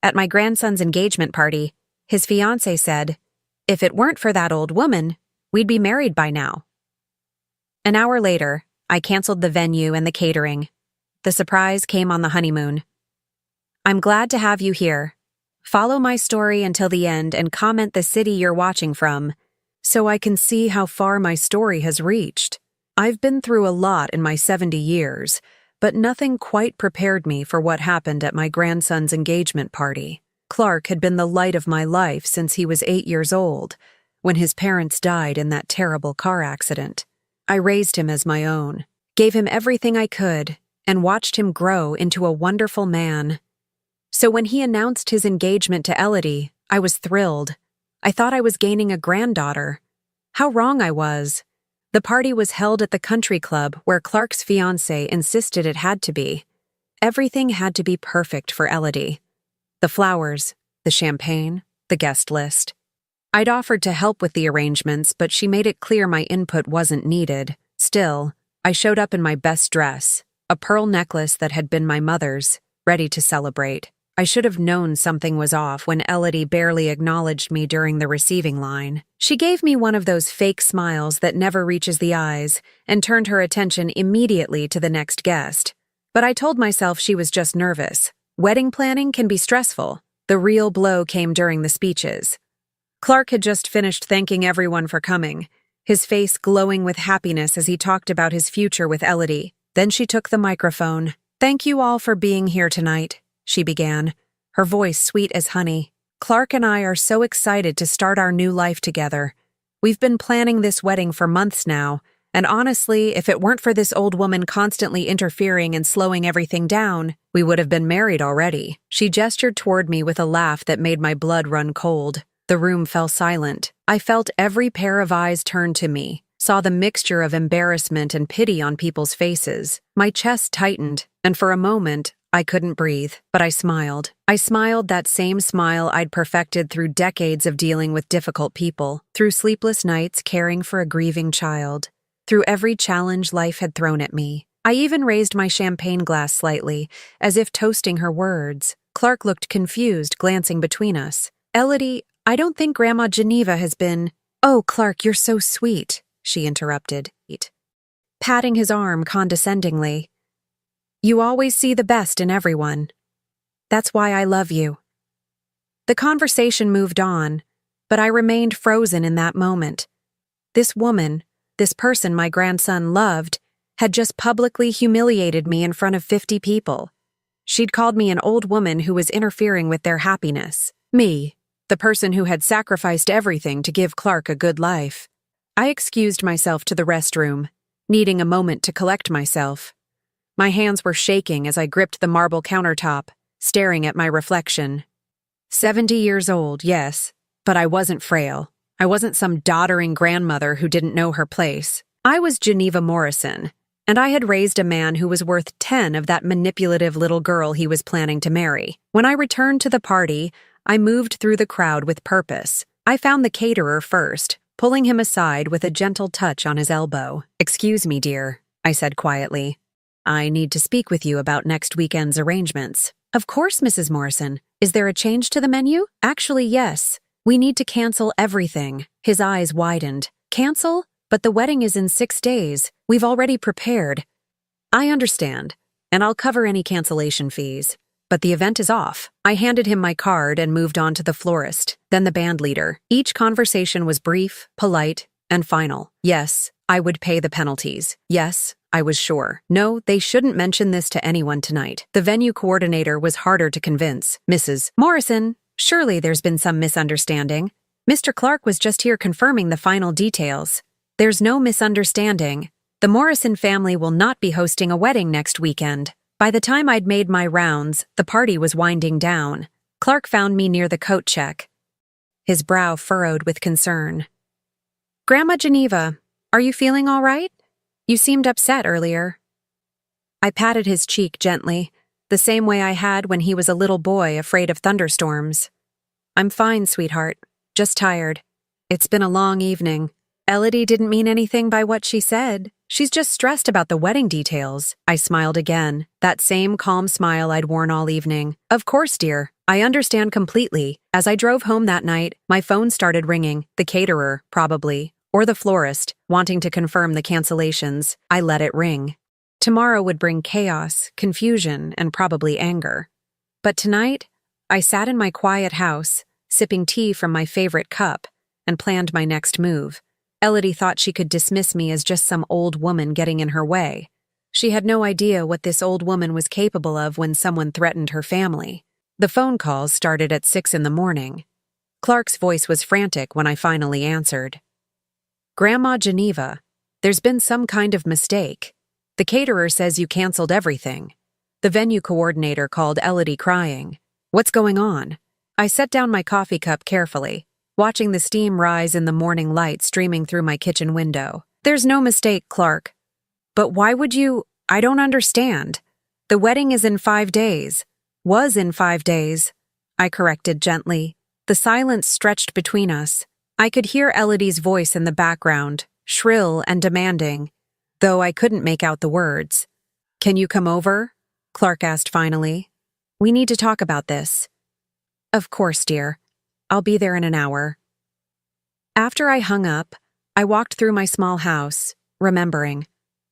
At my grandson's engagement party, his fiancée said, "If it weren't for that old woman, we'd be married by now." An hour later, I canceled the venue and the catering. The surprise came on the honeymoon. I'm glad to have you here. Follow my story until the end and comment the city you're watching from, so I can see how far my story has reached. I've been through a lot in my 70 years, but nothing quite prepared me for what happened at my grandson's engagement party. Clark had been the light of my life since he was 8 years old, when his parents died in that terrible car accident. I raised him as my own, gave him everything I could, and watched him grow into a wonderful man. So when he announced his engagement to Elodie, I was thrilled. I thought I was gaining a granddaughter. How wrong I was. The party was held at the country club where Clark's fiancée insisted it had to be. Everything had to be perfect for Elodie. The flowers, the champagne, the guest list. I'd offered to help with the arrangements, but she made it clear my input wasn't needed. Still, I showed up in my best dress, a pearl necklace that had been my mother's, ready to celebrate. I should have known something was off when Elodie barely acknowledged me during the receiving line. She gave me one of those fake smiles that never reaches the eyes and turned her attention immediately to the next guest. But I told myself she was just nervous. Wedding planning can be stressful. The real blow came during the speeches. Clark had just finished thanking everyone for coming, his face glowing with happiness as he talked about his future with Elodie. Then she took the microphone. "Thank you all for being here tonight," she began, her voice sweet as honey. "Clark and I are so excited to start our new life together. We've been planning this wedding for months now, and honestly, if it weren't for this old woman constantly interfering and slowing everything down, we would have been married already." She gestured toward me with a laugh that made my blood run cold. The room fell silent. I felt every pair of eyes turn to me, saw the mixture of embarrassment and pity on people's faces. My chest tightened, and for a moment, I couldn't breathe, but I smiled. I smiled that same smile I'd perfected through decades of dealing with difficult people, through sleepless nights caring for a grieving child, through every challenge life had thrown at me. I even raised my champagne glass slightly, as if toasting her words. Clark looked confused, glancing between us. "Elodie, I don't think Grandma Geneva has been—" "Oh, Clark, you're so sweet," she interrupted, patting his arm condescendingly. "You always see the best in everyone. That's why I love you." The conversation moved on, but I remained frozen in that moment. This woman, this person my grandson loved, had just publicly humiliated me in front of 50 people. She'd called me an old woman who was interfering with their happiness. Me, the person who had sacrificed everything to give Clark a good life. I excused myself to the restroom, needing a moment to collect myself. My hands were shaking as I gripped the marble countertop, staring at my reflection. 70 years old, yes, but I wasn't frail. I wasn't some doddering grandmother who didn't know her place. I was Geneva Morrison, and I had raised a man who was worth 10 of that manipulative little girl he was planning to marry. When I returned to the party, I moved through the crowd with purpose. I found the caterer first, pulling him aside with a gentle touch on his elbow. "Excuse me, dear," I said quietly. "I need to speak with you about next weekend's arrangements." "Of course, Mrs. Morrison. Is there a change to the menu?" "Actually, yes. We need to cancel everything." His eyes widened. "Cancel? But the wedding is in 6 days. We've already prepared." "I understand, and I'll cover any cancellation fees. But the event is off." I handed him my card and moved on to the florist, then the band leader. Each conversation was brief, polite, and final. Yes, I would pay the penalties. Yes, I was sure. No, they shouldn't mention this to anyone tonight. The venue coordinator was harder to convince. "Mrs. Morrison, surely there's been some misunderstanding. Mr. Clark was just here confirming the final details." "There's no misunderstanding. The Morrison family will not be hosting a wedding next weekend." By the time I'd made my rounds, the party was winding down. Clark found me near the coat check, his brow furrowed with concern. "Grandma Geneva, are you feeling all right? You seemed upset earlier." I patted his cheek gently, the same way I had when he was a little boy afraid of thunderstorms. "I'm fine, sweetheart. Just tired. It's been a long evening." "Elodie didn't mean anything by what she said. She's just stressed about the wedding details." I smiled again, that same calm smile I'd worn all evening. "Of course, dear. I understand completely. As I drove home that night, my phone started ringing. The caterer, probably, or the florist, wanting to confirm the cancellations. I let it ring. Tomorrow would bring chaos, confusion, and probably anger. But tonight, I sat in my quiet house, sipping tea from my favorite cup, and planned my next move. Elodie thought she could dismiss me as just some old woman getting in her way. She had no idea what this old woman was capable of when someone threatened her family. The phone calls started at 6 in the morning. Clark's voice was frantic when I finally answered. "Grandma Geneva, there's been some kind of mistake. The caterer says you canceled everything." The venue coordinator called Elodie crying. "What's going on?" I set down my coffee cup carefully, watching the steam rise in the morning light streaming through my kitchen window. "There's no mistake, Clark. But why would you? I don't understand. The wedding is in 5 days. Was in 5 days," I corrected gently. The silence stretched between us. I could hear Elodie's voice in the background, shrill and demanding, though I couldn't make out the words. "Can you come over?" Clark asked finally. "We need to talk about this." "Of course, dear. I'll be there in an hour." After I hung up, I walked through my small house, remembering.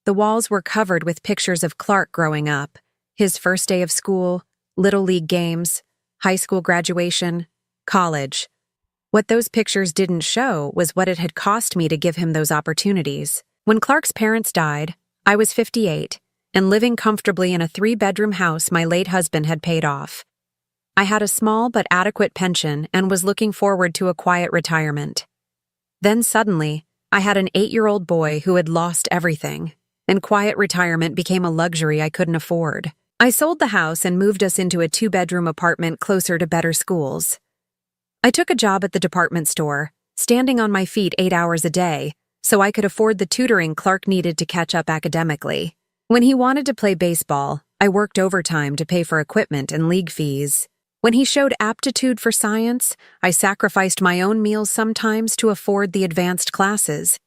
The walls were covered with pictures of Clark growing up, his first day of school, Little League games, high school graduation, college. What those pictures didn't show was what it had cost me to give him those opportunities. When Clark's parents died, I was 58 and living comfortably in a 3-bedroom house my late husband had paid off. I had a small but adequate pension and was looking forward to a quiet retirement. Then suddenly, I had an 8-year-old boy who had lost everything, and quiet retirement became a luxury I couldn't afford. I sold the house and moved us into a 2-bedroom apartment closer to better schools. I took a job at the department store, standing on my feet 8 hours a day, so I could afford the tutoring Clark needed to catch up academically. When he wanted to play baseball, I worked overtime to pay for equipment and league fees. When he showed aptitude for science, I sacrificed my own meals sometimes to afford the advanced classes.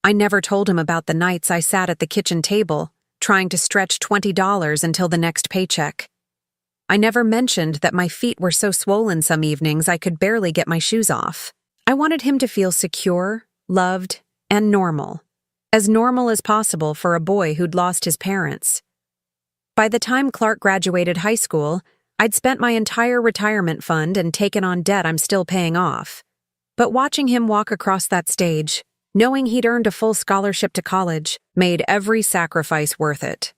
I never told him about the nights I sat at the kitchen table, trying to stretch $20 until the next paycheck. I never mentioned that my feet were so swollen some evenings I could barely get my shoes off. I wanted him to feel secure, loved, and normal. As normal as possible for a boy who'd lost his parents. By the time Clark graduated high school, I'd spent my entire retirement fund and taken on debt I'm still paying off. But watching him walk across that stage, knowing he'd earned a full scholarship to college, made every sacrifice worth it.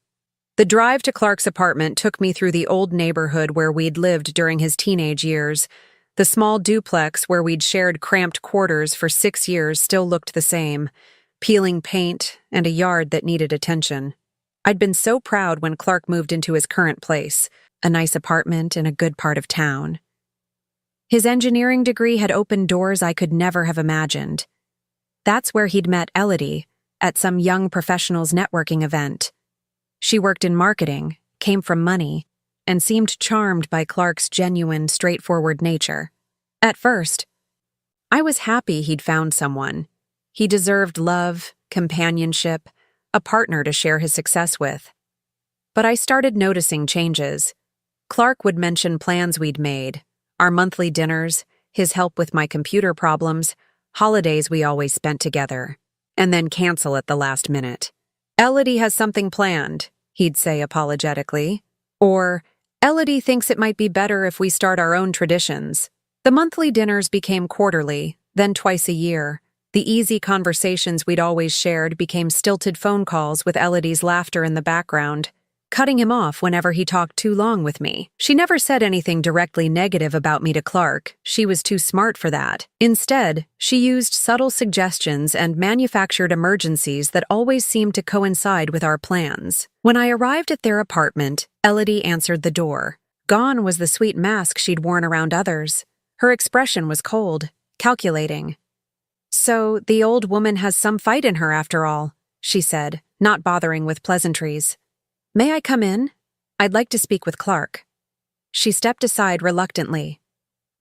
The drive to Clark's apartment took me through the old neighborhood where we'd lived during his teenage years. The small duplex where we'd shared cramped quarters for 6 years still looked the same, peeling paint and a yard that needed attention. I'd been so proud when Clark moved into his current place, a nice apartment in a good part of town. His engineering degree had opened doors I could never have imagined. That's where he'd met Elodie, at some young professionals networking event. She worked in marketing, came from money, and seemed charmed by Clark's genuine, straightforward nature. At first, I was happy he'd found someone. He deserved love, companionship, a partner to share his success with. But I started noticing changes. Clark would mention plans we'd made, our monthly dinners, his help with my computer problems, holidays we always spent together, and then cancel at the last minute. "Elodie has something planned," he'd say apologetically. Or, "Elodie thinks it might be better if we start our own traditions." The monthly dinners became quarterly, then twice a year. The easy conversations we'd always shared became stilted phone calls with Elodie's laughter in the background, cutting him off whenever he talked too long with me. She never said anything directly negative about me to Clark. She was too smart for that. Instead, she used subtle suggestions and manufactured emergencies that always seemed to coincide with our plans. When I arrived at their apartment, Elodie answered the door. Gone was the sweet mask she'd worn around others. Her expression was cold, calculating. "So, the old woman has some fight in her after all," she said, not bothering with pleasantries. "May I come in? I'd like to speak with Clark." She stepped aside reluctantly.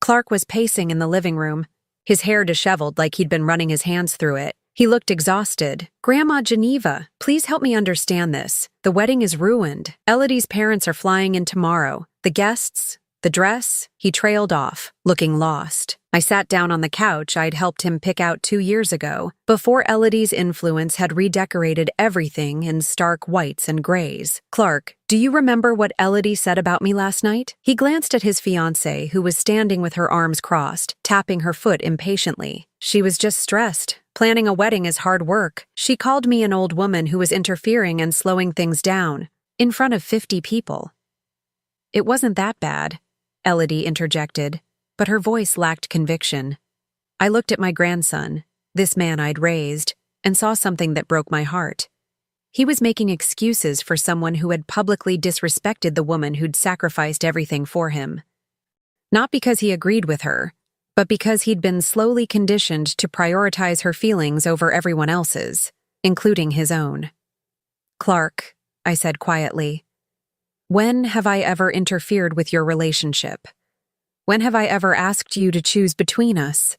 Clark was pacing in the living room, his hair disheveled like he'd been running his hands through it. He looked exhausted. "Grandma Geneva, please help me understand this. The wedding is ruined. Elodie's parents are flying in tomorrow. The guests, The dress? He trailed off, looking lost. I sat down on the couch I'd helped him pick out 2 years ago, before Elodie's influence had redecorated everything in stark whites and grays. "Clark, do you remember what Elodie said about me last night?" He glanced at his fiancée, who was standing with her arms crossed, tapping her foot impatiently. "She was just stressed. Planning a wedding is hard work. She called me an old woman who was interfering and slowing things down, in front of 50 people. It wasn't that bad," Elodie interjected, but her voice lacked conviction. I looked at my grandson, this man I'd raised, and saw something that broke my heart. He was making excuses for someone who had publicly disrespected the woman who'd sacrificed everything for him. Not because he agreed with her, but because he'd been slowly conditioned to prioritize her feelings over everyone else's, including his own. "Clark," I said quietly, "when have I ever interfered with your relationship? When have I ever asked you to choose between us?"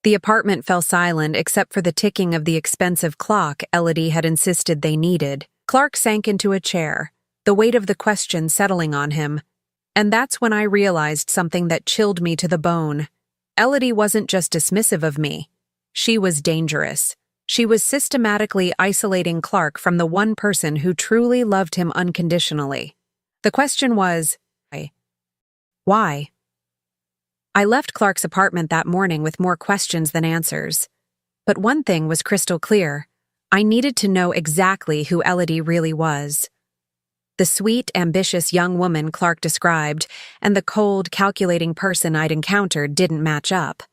The apartment fell silent except for the ticking of the expensive clock Elodie had insisted they needed. Clark sank into a chair, the weight of the question settling on him. And that's when I realized something that chilled me to the bone. Elodie wasn't just dismissive of me. She was dangerous. She was systematically isolating Clark from the one person who truly loved him unconditionally. The question was, why? I left Clark's apartment that morning with more questions than answers. But one thing was crystal clear. I needed to know exactly who Elodie really was. The sweet, ambitious young woman Clark described and the cold, calculating person I'd encountered didn't match up.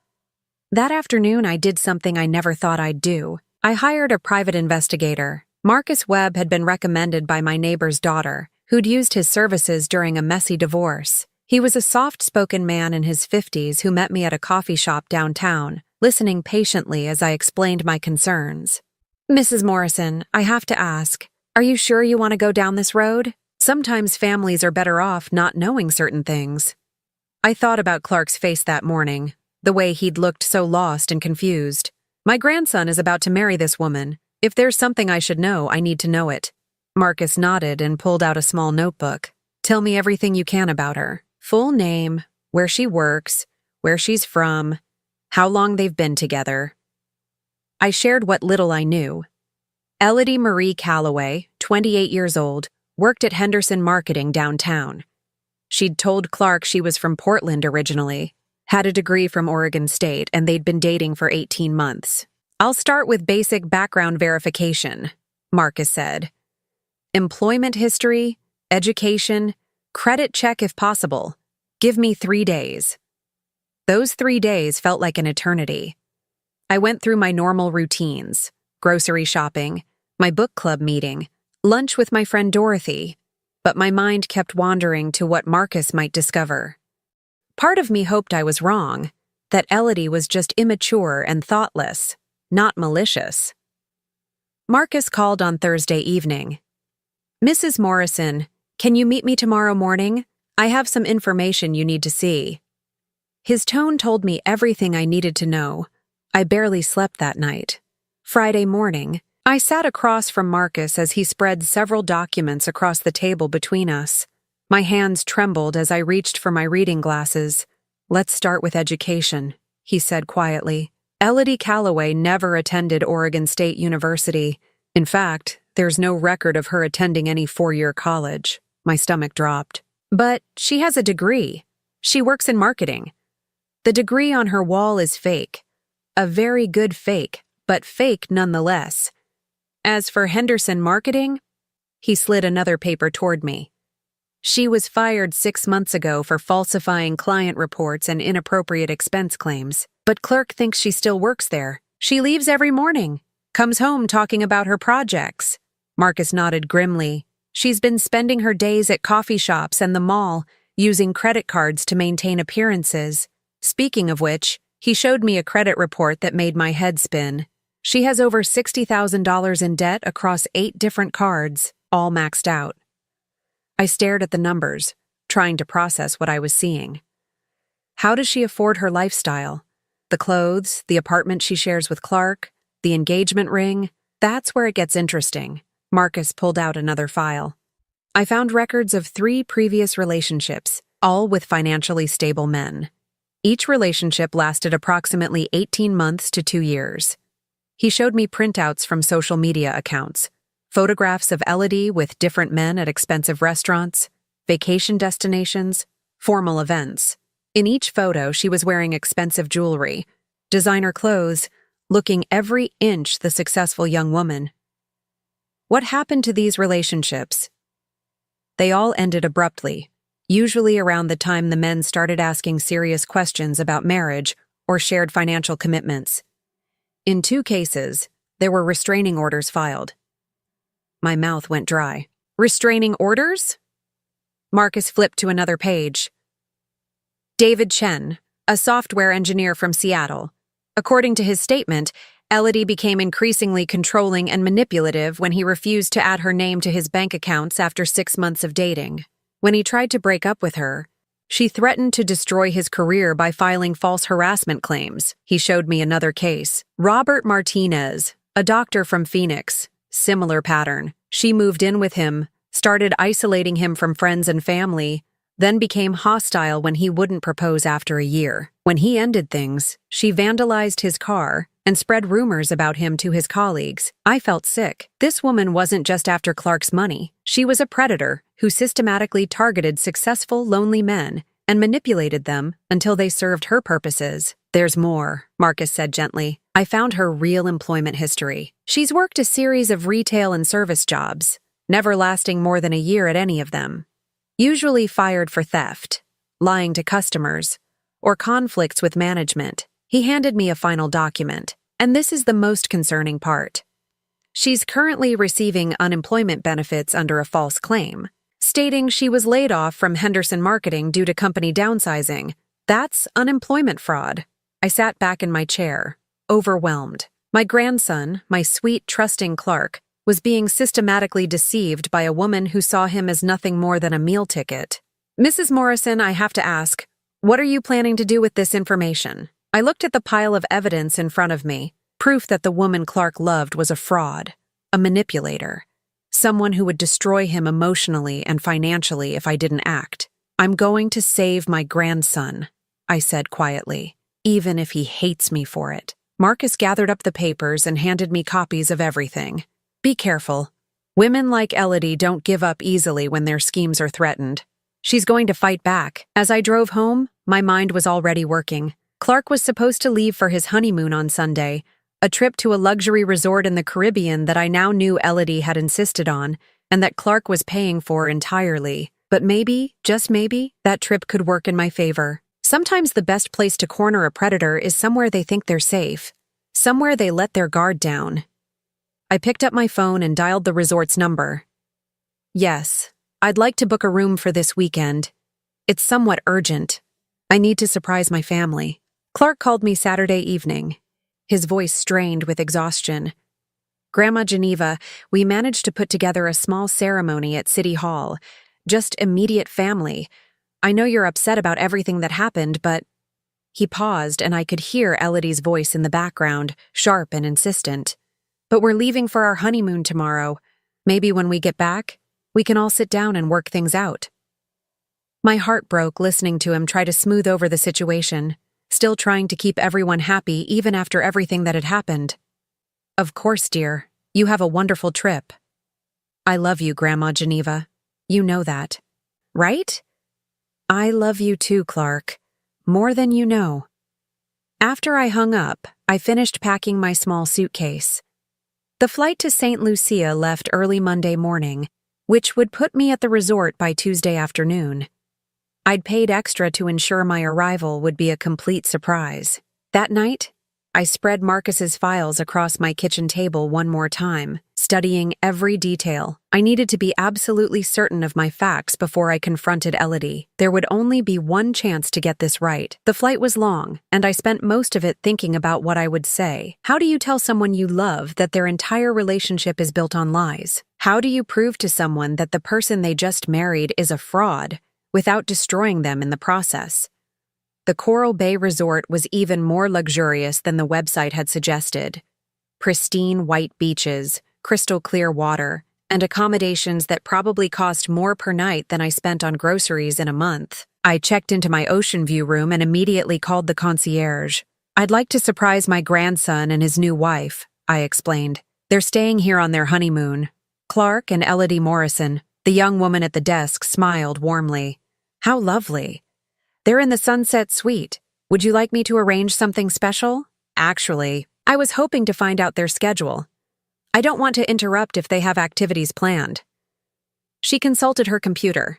That afternoon, I did something I never thought I'd do. I hired a private investigator. Marcus Webb had been recommended by my neighbor's daughter, who'd used his services during a messy divorce. He was a soft-spoken man in his 50s who met me at a coffee shop downtown, listening patiently as I explained my concerns. "Mrs. Morrison, I have to ask, are you sure you want to go down this road? Sometimes families are better off not knowing certain things." I thought about Clark's face that morning, the way he'd looked so lost and confused. My grandson is about to marry this woman. If there's something I should know, I need to know it. Marcus nodded and pulled out a small notebook. "Tell me everything you can about her. Full name, where she works, where she's from, how long they've been together." I shared what little I knew. Elodie Marie Calloway, 28 years old, worked at Henderson Marketing downtown. She'd told Clark she was from Portland originally, had a degree from Oregon State, and they'd been dating for 18 months. "I'll start with basic background verification," Marcus said. "Employment history, education, credit check if possible. Give me 3 days." Those 3 days felt like an eternity. I went through my normal routines: grocery shopping, my book club meeting, lunch with my friend Dorothy, but my mind kept wandering to what Marcus might discover. Part of me hoped I was wrong, that Elodie was just immature and thoughtless, not malicious. Marcus called on Thursday evening. "Mrs. Morrison, can you meet me tomorrow morning? I have some information you need to see." His tone told me everything I needed to know. I barely slept that night. Friday morning, I sat across from Marcus as he spread several documents across the table between us. My hands trembled as I reached for my reading glasses. "Let's start with education," he said quietly. Elodie Calloway never attended Oregon State University. In fact, there's no record of her attending any 4-year college. My stomach dropped. But she has a degree. She works in marketing. The degree on her wall is fake. A very good fake, but fake nonetheless. As for Henderson Marketing, he slid another paper toward me. She was fired 6 months ago for falsifying client reports and inappropriate expense claims, but clerk thinks she still works there. She leaves every morning, comes home talking about her projects. Marcus nodded grimly. She's been spending her days at coffee shops and the mall, using credit cards to maintain appearances. Speaking of which, he showed me a credit report that made my head spin. She has over $60,000 in debt across 8 different cards, all maxed out. I stared at the numbers, trying to process what I was seeing. How does she afford her lifestyle? The clothes, the apartment she shares with Clark, the engagement ring? That's where it gets interesting. Marcus pulled out another file. I found records of 3 previous relationships, all with financially stable men. Each relationship lasted approximately 18 months to 2 years. He showed me printouts from social media accounts, photographs of Elodie with different men at expensive restaurants, vacation destinations, formal events. In each photo, she was wearing expensive jewelry, designer clothes, looking every inch the successful young woman. What happened to these relationships? They all ended abruptly, usually around the time the men started asking serious questions about marriage or shared financial commitments. In 2 cases, there were restraining orders filed. My mouth went dry. Restraining orders? Marcus flipped to another page. David Chen, a software engineer from Seattle. According to his statement, Elodie became increasingly controlling and manipulative when he refused to add her name to his bank accounts after 6 months of dating. When he tried to break up with her, she threatened to destroy his career by filing false harassment claims. He showed me another case. Robert Martinez, a doctor from Phoenix. Similar pattern. She moved in with him, started isolating him from friends and family, then became hostile when he wouldn't propose after a year. When he ended things, she vandalized his car and spread rumors about him to his colleagues. I felt sick. This woman wasn't just after Clark's money. She was a predator who systematically targeted successful, lonely men and manipulated them until they served her purposes. There's more, Marcus said gently. I found her real employment history. She's worked a series of retail and service jobs, never lasting more than a year at any of them. Usually fired for theft, lying to customers, or conflicts with management. He handed me a final document, and this is the most concerning part. She's currently receiving unemployment benefits under a false claim, stating she was laid off from Henderson Marketing due to company downsizing. That's unemployment fraud. I sat back in my chair, overwhelmed. My grandson, my sweet, trusting Clark, was being systematically deceived by a woman who saw him as nothing more than a meal ticket. Mrs. Morrison, I have to ask, what are you planning to do with this information? I looked at the pile of evidence in front of me, proof that the woman Clark loved was a fraud, a manipulator, someone who would destroy him emotionally and financially if I didn't act. I'm going to save my grandson, I said quietly, even if he hates me for it. Marcus gathered up the papers and handed me copies of everything. Be careful. Women like Elodie don't give up easily when their schemes are threatened. She's going to fight back. As I drove home, my mind was already working. Clark was supposed to leave for his honeymoon on Sunday, a trip to a luxury resort in the Caribbean that I now knew Elodie had insisted on, and that Clark was paying for entirely. But maybe, just maybe, that trip could work in my favor. Sometimes the best place to corner a predator is somewhere they think they're safe, somewhere they let their guard down. I picked up my phone and dialed the resort's number. Yes, I'd like to book a room for this weekend. It's somewhat urgent. I need to surprise my family. Clark called me Saturday evening, his voice strained with exhaustion. Grandma Geneva, we managed to put together a small ceremony at City Hall. Just immediate family. I know you're upset about everything that happened, but... He paused, and I could hear Elodie's voice in the background, sharp and insistent. But we're leaving for our honeymoon tomorrow. Maybe when we get back, we can all sit down and work things out. My heart broke listening to him try to smooth over the situation, still trying to keep everyone happy even after everything that had happened. Of course, dear. You have a wonderful trip. I love you, Grandma Geneva. You know that. Right? I love you too, Clark. More than you know. After I hung up, I finished packing my small suitcase. The flight to St. Lucia left early Monday morning, which would put me at the resort by Tuesday afternoon. I'd paid extra to ensure my arrival would be a complete surprise. That night, I spread Marcus's files across my kitchen table one more time, studying every detail. I needed to be absolutely certain of my facts before I confronted Elodie. There would only be one chance to get this right. The flight was long, and I spent most of it thinking about what I would say. How do you tell someone you love that their entire relationship is built on lies? How do you prove to someone that the person they just married is a fraud without destroying them in the process? The Coral Bay Resort was even more luxurious than the website had suggested. Pristine white beaches, crystal clear water, and accommodations that probably cost more per night than I spent on groceries in a month. I checked into my ocean view room and immediately called the concierge. I'd like to surprise my grandson and his new wife, I explained. They're staying here on their honeymoon. Clark and Elodie Morrison, the young woman at the desk, smiled warmly. How lovely. They're in the Sunset Suite. Would you like me to arrange something special? Actually, I was hoping to find out their schedule. I don't want to interrupt if they have activities planned. She consulted her computer.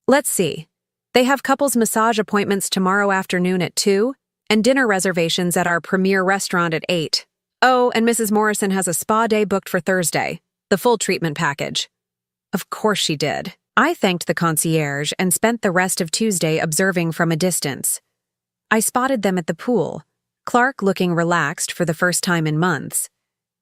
Let's see. They have couples massage appointments tomorrow afternoon at 2, and dinner reservations at our premier restaurant at 8. Oh, and Mrs. Morrison has a spa day booked for Thursday, the full treatment package. Of course she did. I thanked the concierge and spent the rest of Tuesday observing from a distance. I spotted them at the pool, Clark looking relaxed for the first time in months,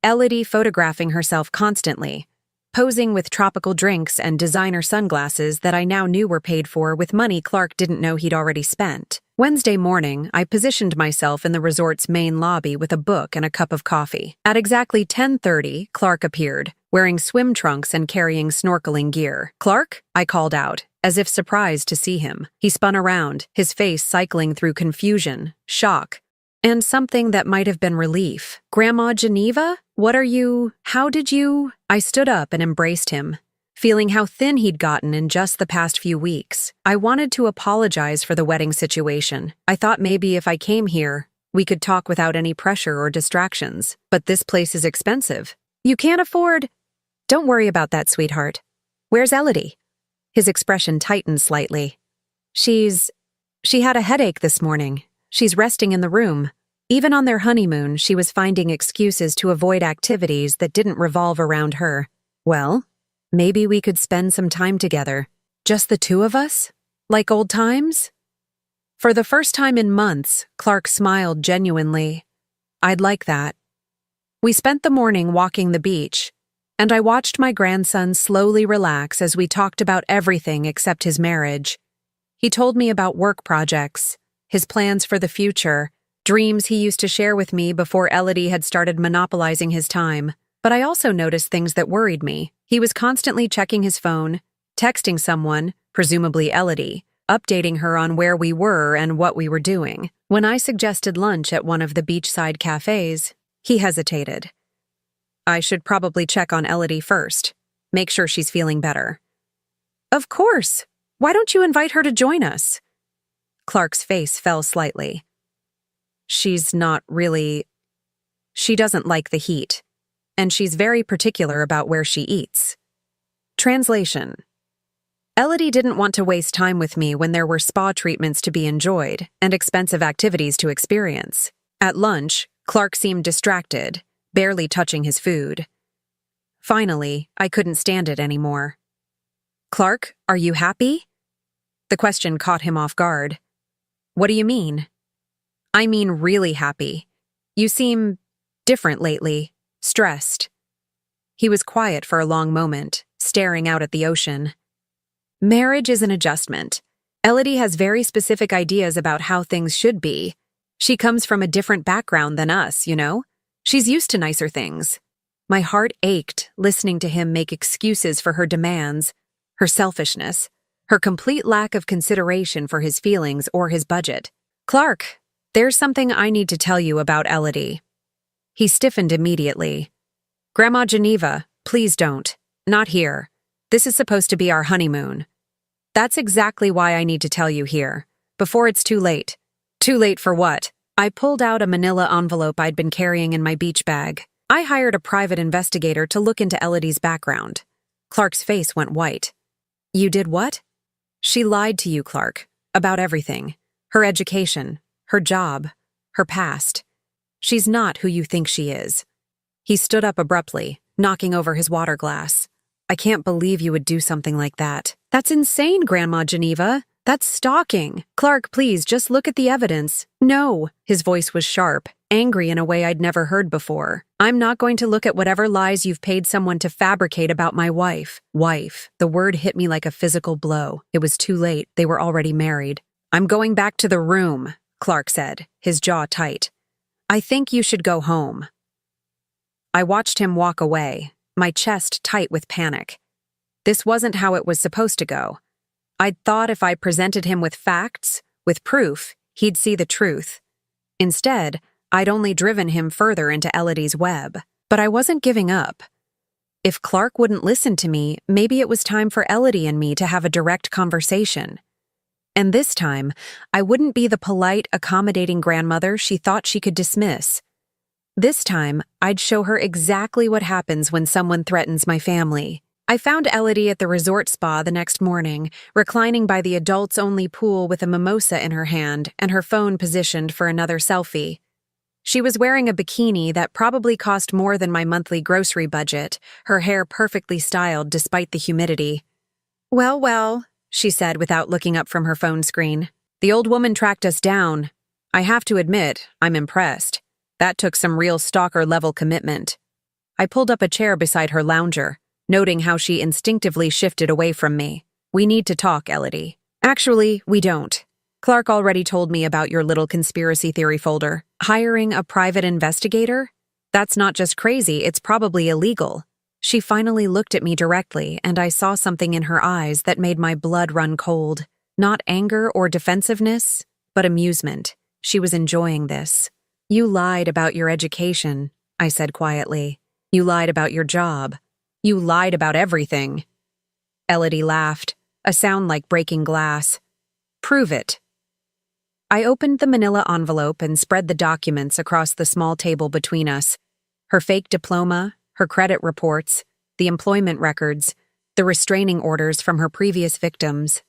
Elodie photographing herself constantly, posing with tropical drinks and designer sunglasses that I now knew were paid for with money Clark didn't know he'd already spent. Wednesday morning, I positioned myself in the resort's main lobby with a book and a cup of coffee. At exactly 10:30, Clark appeared, wearing swim trunks and carrying snorkeling gear. "Clark?" I called out, as if surprised to see him. He spun around, his face cycling through confusion, shock, and something that might have been relief. "Grandma Geneva? How did you?" I stood up and embraced him, feeling how thin he'd gotten in just the past few weeks. I wanted to apologize for the wedding situation. I thought maybe if I came here, we could talk without any pressure or distractions. But this place is expensive. "You can't afford—" "Don't worry about that, sweetheart. Where's Elodie?" His expression tightened slightly. She had a headache this morning. She's resting in the room. Even on their honeymoon, she was finding excuses to avoid activities that didn't revolve around her. Well, maybe we could spend some time together. Just the two of us? Like old times? For the first time in months, Clark smiled genuinely. I'd like that. We spent the morning walking the beach, and I watched my grandson slowly relax as we talked about everything except his marriage. He told me about work projects, his plans for the future, dreams he used to share with me before Elodie had started monopolizing his time. But I also noticed things that worried me. He was constantly checking his phone, texting someone, presumably Elodie, updating her on where we were and what we were doing. When I suggested lunch at one of the beachside cafes, he hesitated. I should probably check on Elodie first, make sure she's feeling better. "Of course! Why don't you invite her to join us?" Clark's face fell slightly. She doesn't like the heat, and she's very particular about where she eats. Translation: Elodie didn't want to waste time with me when there were spa treatments to be enjoyed and expensive activities to experience. At lunch, Clark seemed distracted, barely touching his food. Finally, I couldn't stand it anymore. "Clark, are you happy?" The question caught him off guard. "What do you mean?" "I mean really happy. You seem different lately, stressed." He was quiet for a long moment, staring out at the ocean. "Marriage is an adjustment. Elodie has very specific ideas about how things should be. She comes from a different background than us, you know? She's used to nicer things." My heart ached listening to him make excuses for her demands, her selfishness, her complete lack of consideration for his feelings or his budget. "Clark, there's something I need to tell you about Elodie." He stiffened immediately. "Grandma Geneva, please don't. Not here. This is supposed to be our honeymoon." "That's exactly why I need to tell you here, before it's too late." "Too late for what?" I pulled out a manila envelope I'd been carrying in my beach bag. I hired a private investigator to look into Elodie's background. Clark's face went white. "You did what?" "She lied to you, Clark, about everything. Her education, her job, her past. She's not who you think she is." He stood up abruptly, knocking over his water glass. "I can't believe you would do something like that." "That's insane, Grandma Geneva. That's stalking. Clark, please, just look at the evidence." "No." His voice was sharp, angry in a way I'd never heard before. "I'm not going to look at whatever lies you've paid someone to fabricate about my wife." Wife. The word hit me like a physical blow. It was too late. They were already married. "I'm going back to the room," Clark said, his jaw tight. "I think you should go home." I watched him walk away, my chest tight with panic. This wasn't how it was supposed to go. I'd thought if I presented him with facts, with proof, he'd see the truth. Instead, I'd only driven him further into Elodie's web. But I wasn't giving up. If Clark wouldn't listen to me, maybe it was time for Elodie and me to have a direct conversation. And this time, I wouldn't be the polite, accommodating grandmother she thought she could dismiss. This time, I'd show her exactly what happens when someone threatens my family. I found Elodie at the resort spa the next morning, reclining by the adults-only pool with a mimosa in her hand and her phone positioned for another selfie. She was wearing a bikini that probably cost more than my monthly grocery budget, her hair perfectly styled despite the humidity. Well, she said without looking up from her phone screen. The old woman tracked us down. I have to admit, I'm impressed. That took some real stalker-level commitment. I pulled up a chair beside her lounger, noting how she instinctively shifted away from me. We need to talk, Elodie. Actually, we don't. Clark already told me about your little conspiracy theory folder. Hiring a private investigator? That's not just crazy, it's probably illegal. She finally looked at me directly, and I saw something in her eyes that made my blood run cold. Not anger or defensiveness, but amusement. She was enjoying this. You lied about your education, I said quietly. You lied about your job. You lied about everything. Elodie laughed, a sound like breaking glass. Prove it. I opened the manila envelope and spread the documents across the small table between us. Her fake diploma, her credit reports, the employment records, the restraining orders from her previous victims.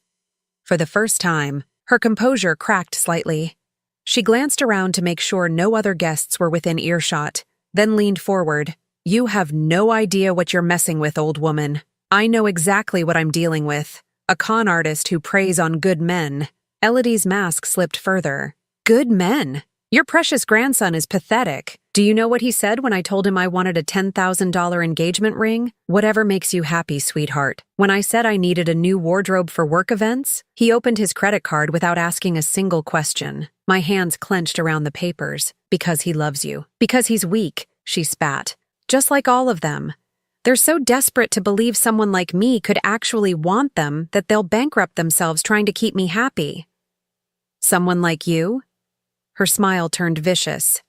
For the first time, her composure cracked slightly. She glanced around to make sure no other guests were within earshot, then leaned forward. You have no idea what you're messing with, old woman. I know exactly what I'm dealing with. A con artist who preys on good men. Elodie's mask slipped further. Good men? Your precious grandson is pathetic. Do you know what he said when I told him I wanted a $10,000 engagement ring? Whatever makes you happy, sweetheart. When I said I needed a new wardrobe for work events, he opened his credit card without asking a single question. My hands clenched around the papers. Because he loves you. Because he's weak, she spat. Just like all of them. They're so desperate to believe someone like me could actually want them that they'll bankrupt themselves trying to keep me happy. Someone like you? Her smile turned vicious.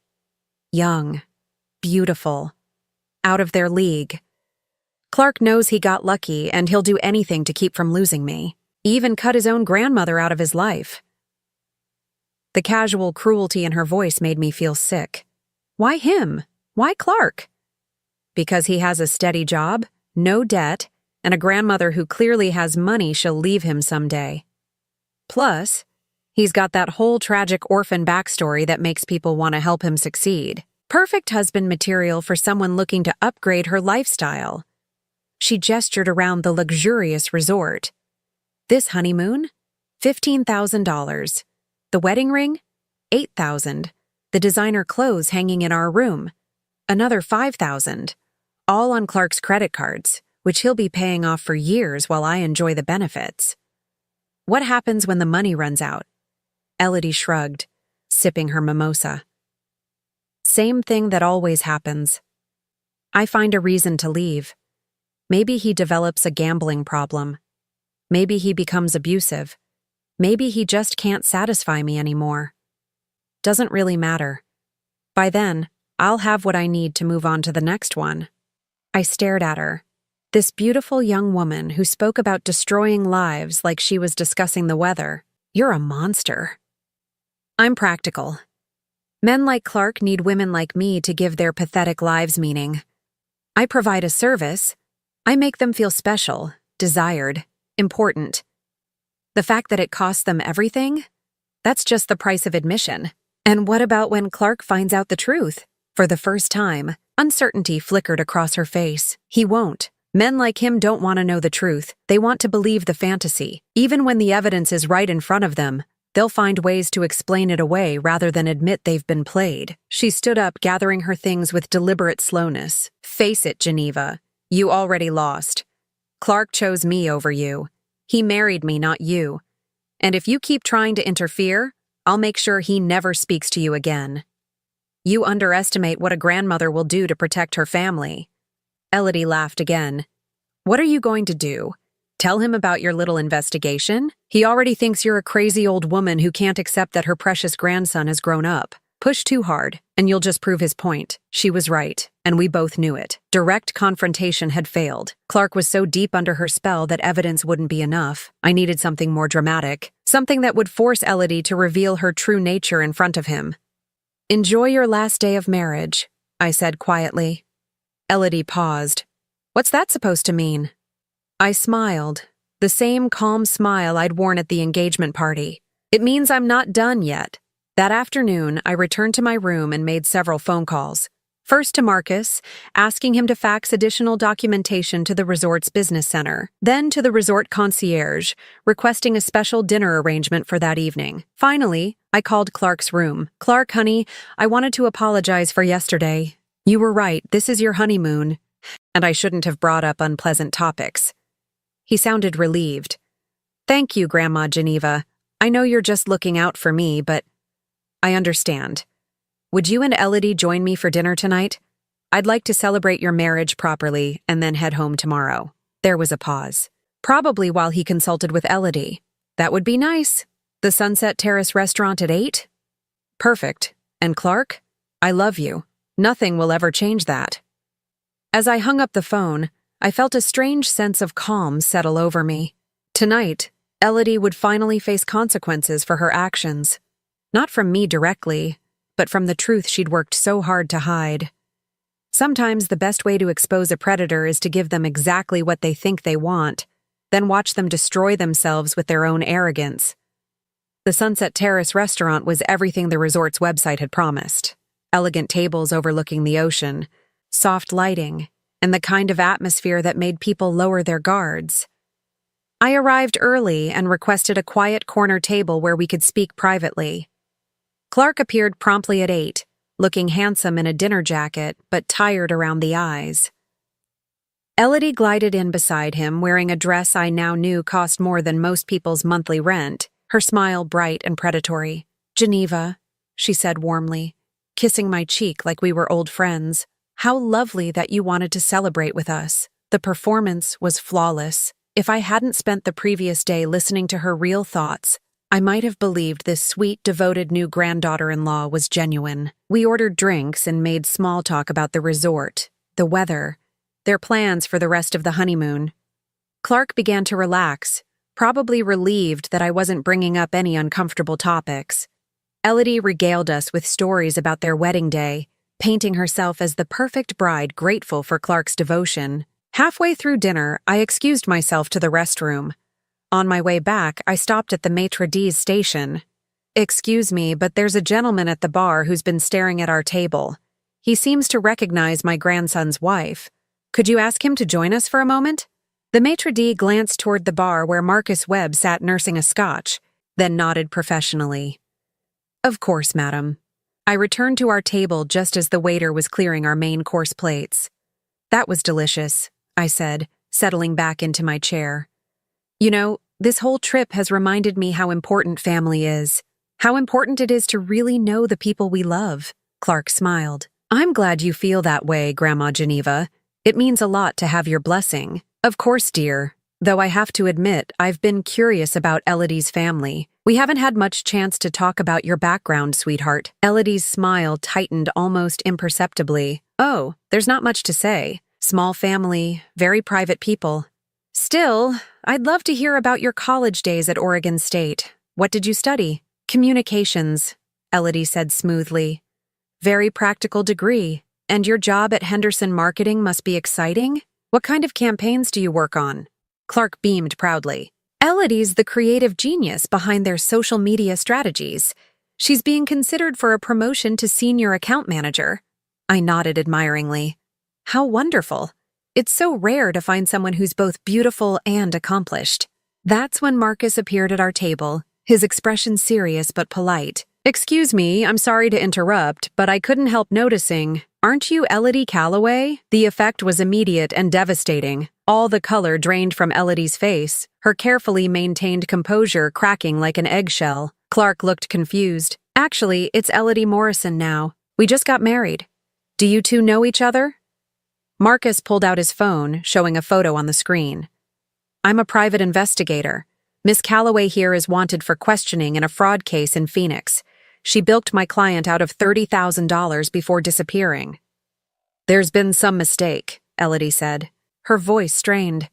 Young. Beautiful. Out of their league. Clark knows he got lucky and he'll do anything to keep from losing me. He even cut his own grandmother out of his life. The casual cruelty in her voice made me feel sick. Why him? Why Clark? Because he has a steady job, no debt, and a grandmother who clearly has money she'll leave him someday. Plus, he's got that whole tragic orphan backstory that makes people want to help him succeed. Perfect husband material for someone looking to upgrade her lifestyle. She gestured around the luxurious resort. This honeymoon? $15,000. The wedding ring? $8,000. The designer clothes hanging in our room? Another $5,000. All on Clark's credit cards, which he'll be paying off for years while I enjoy the benefits. What happens when the money runs out? Elodie shrugged, sipping her mimosa. Same thing that always happens. I find a reason to leave. Maybe he develops a gambling problem. Maybe he becomes abusive. Maybe he just can't satisfy me anymore. Doesn't really matter. By then, I'll have what I need to move on to the next one. I stared at her. This beautiful young woman who spoke about destroying lives like she was discussing the weather. You're a monster. I'm practical. Men like Clark need women like me to give their pathetic lives meaning. I provide a service. I make them feel special, desired, important. The fact that it costs them everything? That's just the price of admission. And what about when Clark finds out the truth? For the first time, uncertainty flickered across her face. He won't. Men like him don't want to know the truth. They want to believe the fantasy. Even when the evidence is right in front of them, they'll find ways to explain it away rather than admit they've been played. She stood up, gathering her things with deliberate slowness. Face it, Geneva. You already lost. Clark chose me over you. He married me, not you. And if you keep trying to interfere, I'll make sure he never speaks to you again. You underestimate what a grandmother will do to protect her family. Elodie laughed again. What are you going to do? Tell him about your little investigation? He already thinks you're a crazy old woman who can't accept that her precious grandson has grown up. Push too hard, and you'll just prove his point. She was right, and we both knew it. Direct confrontation had failed. Clark was so deep under her spell that evidence wouldn't be enough. I needed something more dramatic, something that would force Elodie to reveal her true nature in front of him. "Enjoy your last day of marriage," I said quietly. Elodie paused. "What's that supposed to mean?" I smiled, the same calm smile I'd worn at the engagement party. "It means I'm not done yet." That afternoon, I returned to my room and made several phone calls. First to Marcus, asking him to fax additional documentation to the resort's business center. Then to the resort concierge, requesting a special dinner arrangement for that evening. Finally, I called Clark's room. "Clark, honey, I wanted to apologize for yesterday. You were right, this is your honeymoon, and I shouldn't have brought up unpleasant topics." He sounded relieved. "Thank you, Grandma Geneva. I know you're just looking out for me, but I understand. Would you and Elodie join me for dinner tonight? I'd like to celebrate your marriage properly and then head home tomorrow." There was a pause. Probably while he consulted with Elodie. "That would be nice. The Sunset Terrace restaurant at 8? Perfect. And Clark? I love you. Nothing will ever change that." As I hung up the phone, I felt a strange sense of calm settle over me. Tonight, Elodie would finally face consequences for her actions. Not from me directly, but from the truth she'd worked so hard to hide. Sometimes the best way to expose a predator is to give them exactly what they think they want, then watch them destroy themselves with their own arrogance. The Sunset Terrace restaurant was everything the resort's website had promised. Elegant tables overlooking the ocean, soft lighting, and the kind of atmosphere that made people lower their guards. I arrived early and requested a quiet corner table where we could speak privately. Clark appeared promptly at 8, looking handsome in a dinner jacket, but tired around the eyes. Elodie glided in beside him, wearing a dress I now knew cost more than most people's monthly rent, her smile bright and predatory. "Geneva," she said warmly, kissing my cheek like we were old friends. "How lovely that you wanted to celebrate with us." The performance was flawless. If I hadn't spent the previous day listening to her real thoughts, I might have believed this sweet, devoted new granddaughter-in-law was genuine. We ordered drinks and made small talk about the resort, the weather, their plans for the rest of the honeymoon. Clark began to relax, probably relieved that I wasn't bringing up any uncomfortable topics. Elodie regaled us with stories about their wedding day, painting herself as the perfect bride grateful for Clark's devotion. Halfway through dinner, I excused myself to the restroom. On my way back, I stopped at the maitre d's station. "Excuse me, but there's a gentleman at the bar who's been staring at our table. He seems to recognize my grandson's wife. Could you ask him to join us for a moment?" The maitre d' glanced toward the bar where Marcus Webb sat nursing a scotch, then nodded professionally. "Of course, madam." I returned to our table just as the waiter was clearing our main course plates. "That was delicious," I said, settling back into my chair. "You know, this whole trip has reminded me how important family is, how important it is to really know the people we love." Clark smiled. "I'm glad you feel that way, Grandma Geneva. It means a lot to have your blessing." "Of course, dear. Though I have to admit, I've been curious about Elodie's family. We haven't had much chance to talk about your background, sweetheart." Elodie's smile tightened almost imperceptibly. "Oh, there's not much to say. Small family, very private people. Still, I'd love to hear about your college days at Oregon State. What did you study?" "Communications," Elodie said smoothly. "Very practical degree. And your job at Henderson Marketing must be exciting? What kind of campaigns do you work on?" Clark beamed proudly. "Elodie's the creative genius behind their social media strategies. She's being considered for a promotion to senior account manager." I nodded admiringly. "How wonderful. It's so rare to find someone who's both beautiful and accomplished." That's when Marcus appeared at our table, his expression serious but polite. "Excuse me, I'm sorry to interrupt, but I couldn't help noticing. Aren't you Elodie Calloway?" The effect was immediate and devastating. All the color drained from Elodie's face, her carefully maintained composure cracking like an eggshell. Clark looked confused. "Actually, it's Elodie Morrison now. We just got married. Do you two know each other?" Marcus pulled out his phone, showing a photo on the screen. I'm a private investigator. Miss Calloway here is wanted for questioning in a fraud case in Phoenix. She bilked my client out of $30,000 before disappearing. There's been some mistake, Elodie said, her voice strained.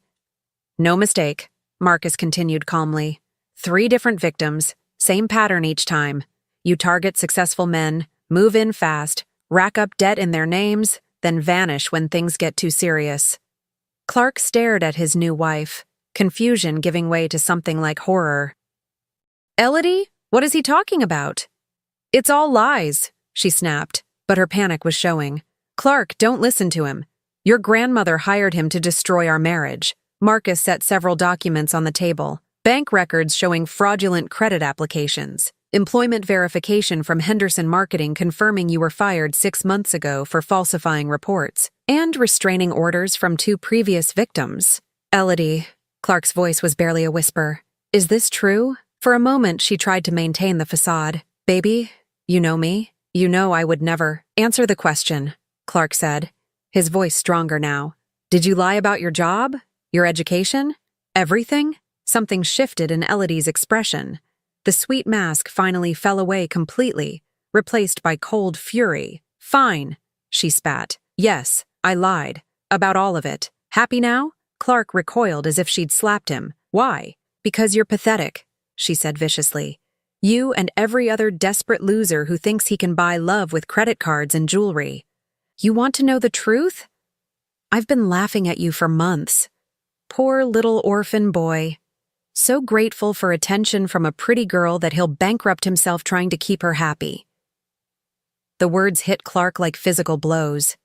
No mistake, Marcus continued calmly. 3 different victims, same pattern each time. You target successful men, move in fast, rack up debt in their names, then vanish when things get too serious. Clark stared at his new wife, confusion giving way to something like horror. Elodie, what is he talking about? It's all lies, she snapped, but her panic was showing. Clark, don't listen to him. Your grandmother hired him to destroy our marriage. Marcus set several documents on the table. Bank records showing fraudulent credit applications. Employment verification from Henderson Marketing confirming you were fired 6 months ago for falsifying reports. And restraining orders from 2 previous victims. Elodie, Clark's voice was barely a whisper. Is this true? For a moment, she tried to maintain the facade. Baby, you know me. You know I would never. Answer the question, Clark said, his voice stronger now. Did you lie about your job? Your education? Everything? Something shifted in Elodie's expression. The sweet mask finally fell away completely, replaced by cold fury. Fine, she spat. Yes, I lied. About all of it. Happy now? Clark recoiled as if she'd slapped him. Why? Because you're pathetic, she said viciously. You and every other desperate loser who thinks he can buy love with credit cards and jewelry. You want to know the truth? I've been laughing at you for months. Poor little orphan boy. So grateful for attention from a pretty girl that he'll bankrupt himself trying to keep her happy. The words hit Clark like physical blows.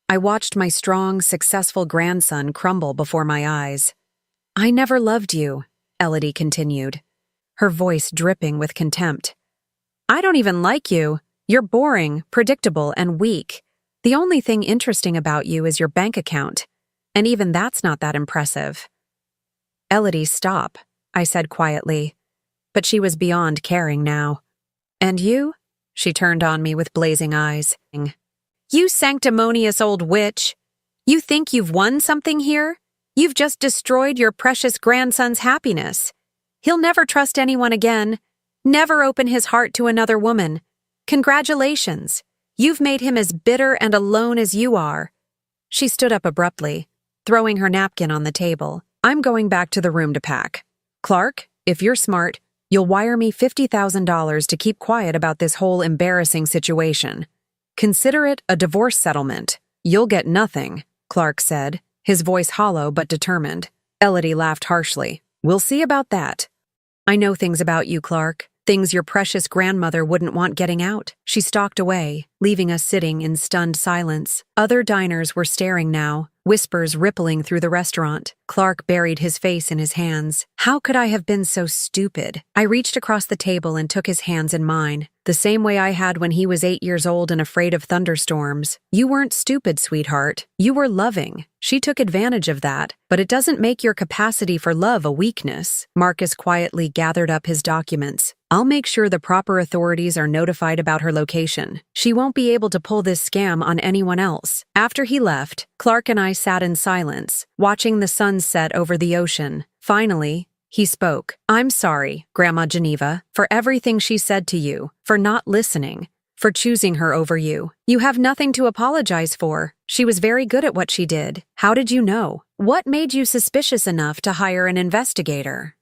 I watched my strong, successful grandson crumble before my eyes. I never loved you, Elodie continued, her voice dripping with contempt. I don't even like you. You're boring, predictable, and weak. The only thing interesting about you is your bank account, and even that's not that impressive. Elodie, stop, I said quietly, but she was beyond caring now. And you? She turned on me with blazing eyes. You sanctimonious old witch! You think you've won something here? You've just destroyed your precious grandson's happiness. He'll never trust anyone again, never open his heart to another woman. Congratulations! You've made him as bitter and alone as you are. She stood up abruptly, throwing her napkin on the table. I'm going back to the room to pack. Clark, if you're smart, you'll wire me $50,000 to keep quiet about this whole embarrassing situation. Consider it a divorce settlement. You'll get nothing, Clark said, his voice hollow but determined. Elodie laughed harshly. We'll see about that. I know things about you, Clark. Things your precious grandmother wouldn't want getting out. She stalked away, leaving us sitting in stunned silence. Other diners were staring now, whispers rippling through the restaurant. Clark buried his face in his hands. How could I have been so stupid? I reached across the table and took his hands in mine, the same way I had when he was 8 years old and afraid of thunderstorms. You weren't stupid, sweetheart. You were loving. She took advantage of that, but it doesn't make your capacity for love a weakness. Marcus quietly gathered up his documents. I'll make sure the proper authorities are notified about her location. She won't be able to pull this scam on anyone else. After he left, Clark and I sat in silence, watching the sun set over the ocean. Finally, he spoke. I'm sorry, Grandma Geneva, for everything she said to you, for not listening, for choosing her over you. You have nothing to apologize for. She was very good at what she did. How did you know? What made you suspicious enough to hire an investigator?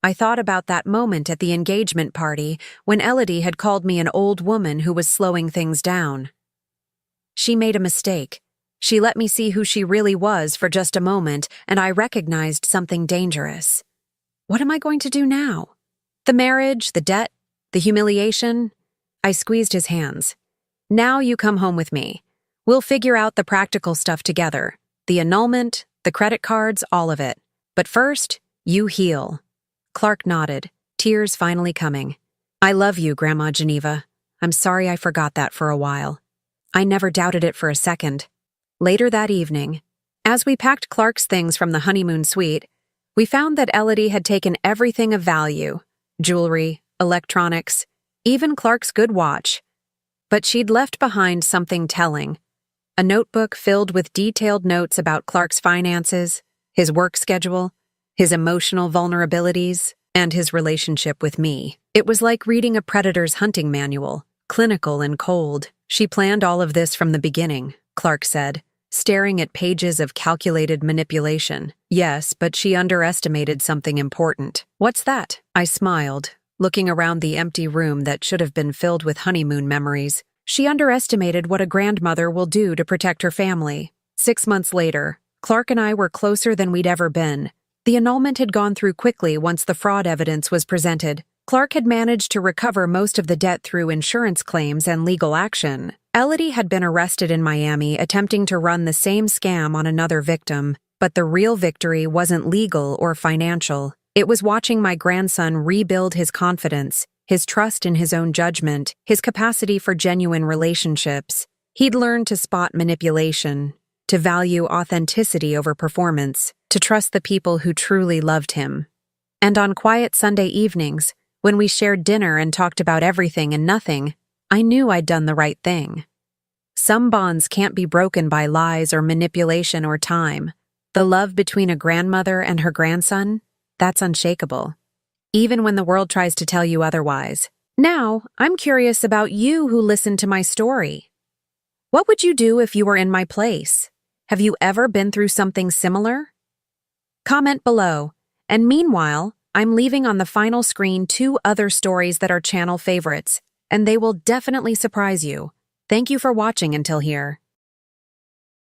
I thought about that moment at the engagement party when Elodie had called me an old woman who was slowing things down. She made a mistake. She let me see who she really was for just a moment, and I recognized something dangerous. What am I going to do now? The marriage, the debt, the humiliation? I squeezed his hands. Now you come home with me. We'll figure out the practical stuff together. The annulment, the credit cards, all of it. But first, you heal. Clark nodded, tears finally coming. I love you, Grandma Geneva. I'm sorry I forgot that for a while. I never doubted it for a second. Later that evening, as we packed Clark's things from the honeymoon suite, we found that Elodie had taken everything of value, jewelry, electronics, even Clark's good watch. But she'd left behind something telling, a notebook filled with detailed notes about Clark's finances, his work schedule, his emotional vulnerabilities, and his relationship with me. It was like reading a predator's hunting manual, clinical and cold. She planned all of this from the beginning, Clark said, staring at pages of calculated manipulation. Yes, but she underestimated something important. What's that? I smiled, looking around the empty room that should have been filled with honeymoon memories. She underestimated what a grandmother will do to protect her family. 6 months later, Clark and I were closer than we'd ever been. The annulment had gone through quickly once the fraud evidence was presented. Clark had managed to recover most of the debt through insurance claims and legal action. Elodie had been arrested in Miami attempting to run the same scam on another victim, but the real victory wasn't legal or financial. It was watching my grandson rebuild his confidence, his trust in his own judgment, his capacity for genuine relationships. He'd learned to spot manipulation, to value authenticity over performance, to trust the people who truly loved him. And on quiet Sunday evenings, when we shared dinner and talked about everything and nothing, I knew I'd done the right thing. Some bonds can't be broken by lies or manipulation or time. The love between a grandmother and her grandson, that's unshakable, even when the world tries to tell you otherwise. Now, I'm curious about you who listened to my story. What would you do if you were in my place? Have you ever been through something similar? Comment below. And meanwhile, I'm leaving on the final screen 2 other stories that are channel favorites, and they will definitely surprise you. Thank you for watching until here.